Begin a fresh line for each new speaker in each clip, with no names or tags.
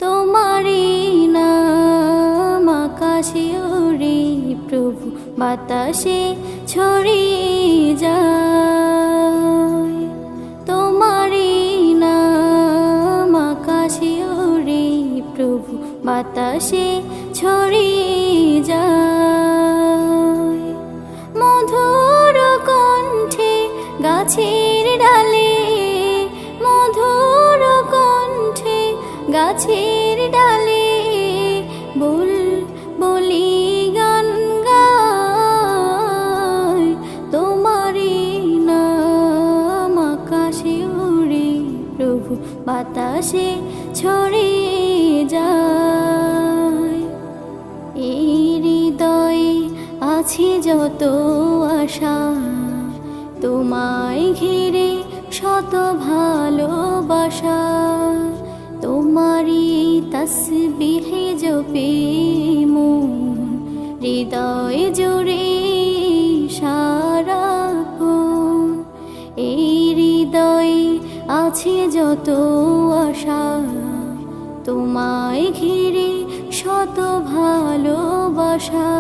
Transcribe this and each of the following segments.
তোমারি নাম আকাশে ওরে প্রভু, বাতাসে ছড়িয়ে যায়। তোমারি নাম আকাশে ওরে প্রভু, বাতাসে ছড়িয়ে যায়। মধুর কণ্ঠে গাছের ডালে, মধুর কণ্ঠে গাছের ডালে বলি গান গায়। তোমারি নাম আকাশে ওরে প্রভু, বাতাসে ছড়িয়ে যায়। এই হৃদয়ে আছে যত আশা, তোমায় ঘিরে শত ভালোবাসা। তোমারি তসবিহে জপে মন, হৃদয় জুড়ে সারাক্ষণ। এই হৃদয়ে আছে যত আশা, তোমায় ঘিরে শত ভালোবাসা।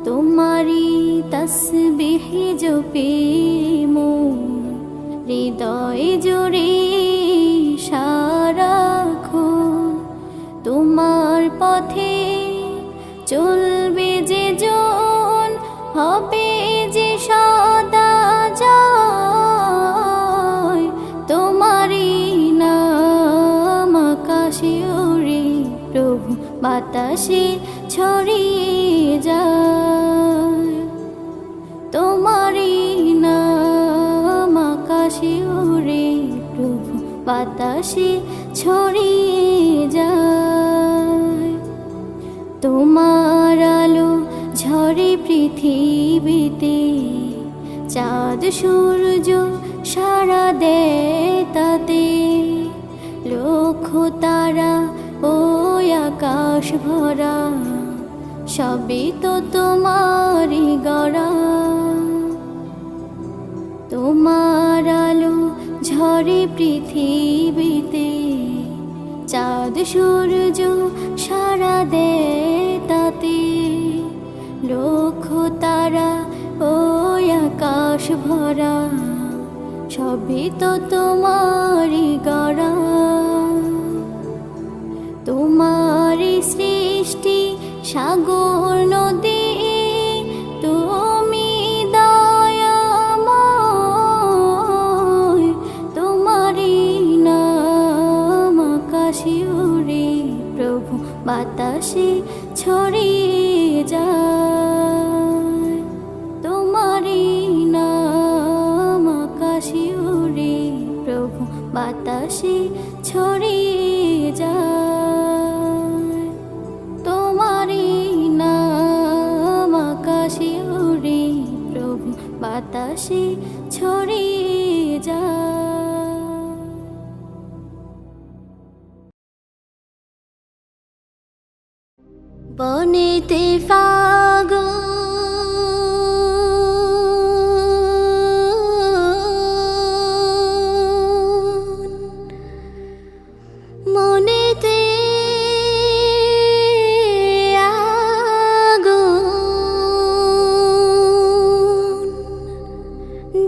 তোমারি তসবিহে জপে মন, হৃদয় জুড়ে সারাক্ষণ। তোমার পথে চলবে যে জন, হবে যে সদা জয়। তোমারি নাম আকাশে ওরে প্রভু, বাতাসে ছড়িয়ে যায়। তোমারি নাম আকাশে ওরে প্রভু, বাতাসে ছড়িয়ে যায়। তোমার আলো ঝরে পৃথিবীতে, চাঁদ সূর্য সারা দেয় তাতে। লক্ষ তারা ও আকাশ ভরা, সবই তো তোমারই গড়া। তোমার আলো ঝরে পৃথিবীতে, চাঁদ সূর্য সারা দেয় তাতে। লক্ষ তারা ও আকাশ ভরা, সবই তো তোমারই গড়া। তোমারই সৃষ্টি সাগর নদী, তুমি দয়াময়। তোমারি নাম আকাশে ওরে প্রভু, বাতাসে ছড়িয়ে যায়। তোমারি নাম আকাশে ওরে প্রভু, বাতাসে ছড়িয়ে যায়। তোমারি নাম আকাশে ওরে প্রভু, বাতাসে ছড়িয়ে যায়। বনেতে ফাগুন মনেতে আগুন,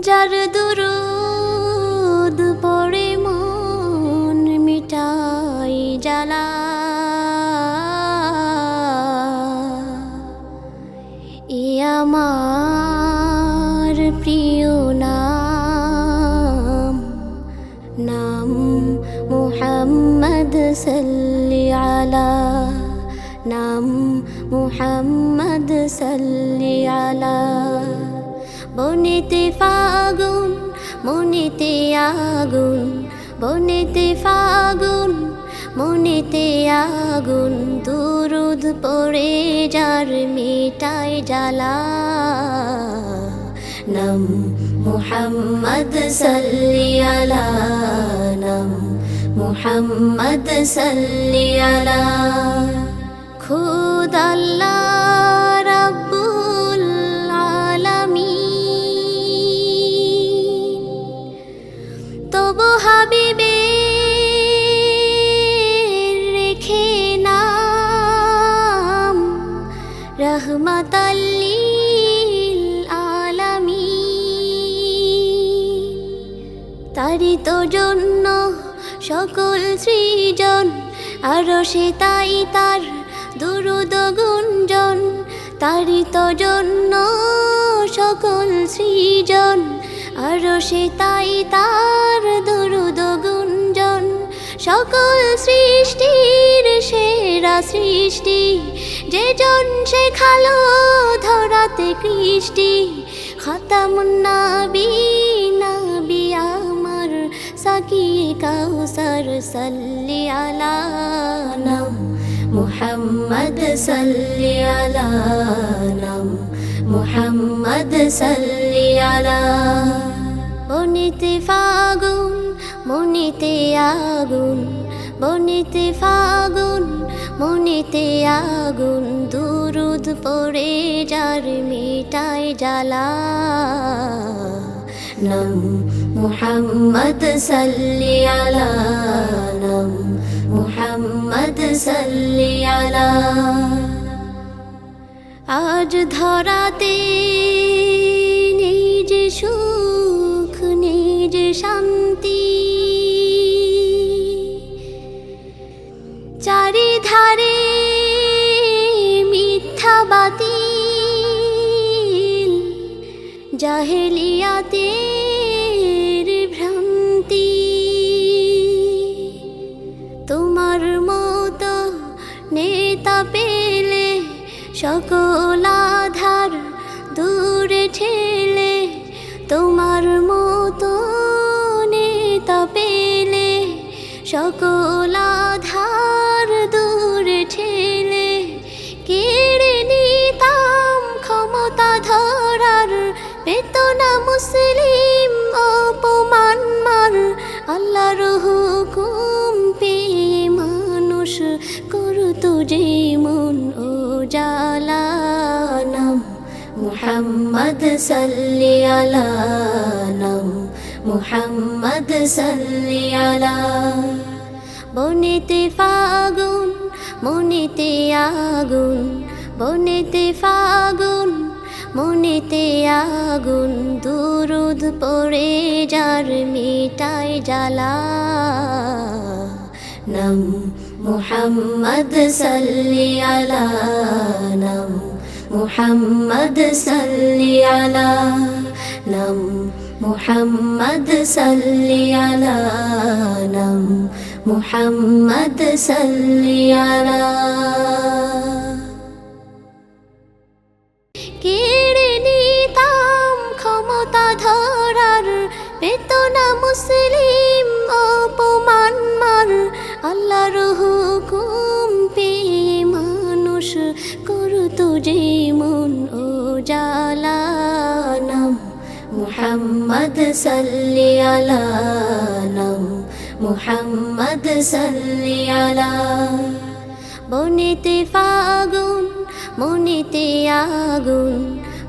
যার দুরুদ পড়ে মন মিটাই জ্বালা। এ আমার প্রিয় নাম, নাম মুহাম্মদ সাল্লি আলা, নাম মুহাম্মদ সাল্লি আলা। বনেতে ফাগুন মনেতে আগুন, বনেতে ফাগুন মনেতে আগুন, দুরুদ পড়ে যার মিটাই জ্বালা। নাম মুহাম্মদ সাল্লি আলা, নাম মুহাম্মদ সাল্লি আলা। খুদ আল্লাহ রাব্বুল আলামিন, তবু হাবিবের সকল সৃজন, আরশে তাই তার দুরুদ গুঞ্জন, তারি তো জন্য সকল সৃজন, আরশে তাই তার দুরুদ গুঞ্জন। সকল সৃষ্টির সেরা সৃষ্টি, যে জন শেখালো ধরাতে কৃষ্টি। খাতামুন নবী নবী আমার, সাকিয়ে কাউসার, সাল্লি আলা নাম মুহাম্মদ, সাল্লি আলা নাম মুহাম্মদ, সাল্লি আলা। বনিতে ফাগুন মনিতে আগুন, বনিতে ফাগুন মনিতে আগুন, দুরুদ পড়ে যার মিটায় জ্বালা। নাম মুহাম্মদ, সাল্লি আলা নাম মুহাম্মদ, সাল্লি আলা। আজ ধরাতে নিজ সুখ নিজ শান্তি, চারিধারে মিথ্যা বাতিল, জাহেলিয়াতের ভ্রান্তি। তোমার মতো নেতা পেলে সকল আধার দূরে ঠেলে, তোমার মতো নেতা পেলে সকল আধার দূরে ঠেলে। কেড়ে নিতাম ক্ষমতা ধরার, পেত না মুসলিম অপমান মার। আল্লাহর হুকুম পেয়ে মানুষ করতো যেমন উজালা। নাম মুহাম্মদ, সাল্লি আলা নাম মুহাম্মদ, সাল্লি আলা। বনেতে ফাগুন মনেতে আগুন, বনেতে ফাগুন মনেতে আগুন, দুরুদ পড়ে যার মিটায় জ্বালা। নাম মুহাম্মদ, সাল্লি আলা নাম মুহাম্মদ, সাল্লি আলা নাম মুহাম্মদ, সাল্লি আলা নাম মুহাম্মদ, সাল্লি আলা। কেড়ে নিতাম ক্ষমতা ধরার, পেত না মুসলিম অপমান মার। আল্লাহর হুকুম পেয়ে মানুষ করতো যেমন উজালা। নাম মুহাম্মদ, সাল্লি আলা নাম মুহাম্মদ, সাল্লি আলা। বনেতে ফাগুন মনেতে আগুন,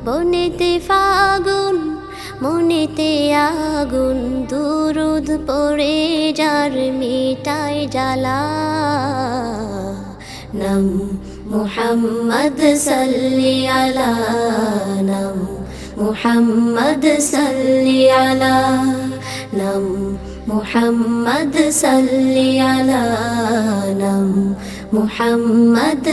বনেতে ফাগুন মনেতে আগুন, দুরুদ পড়ে যার মিটায় জ্বালা। নাম মুহাম্মদ, সাল্লি আলা নাম মুহাম্মদ, সাল্লি আলা নাম মুহাম্মদ, সাল্লি আলা নাম মুহাম্মদ।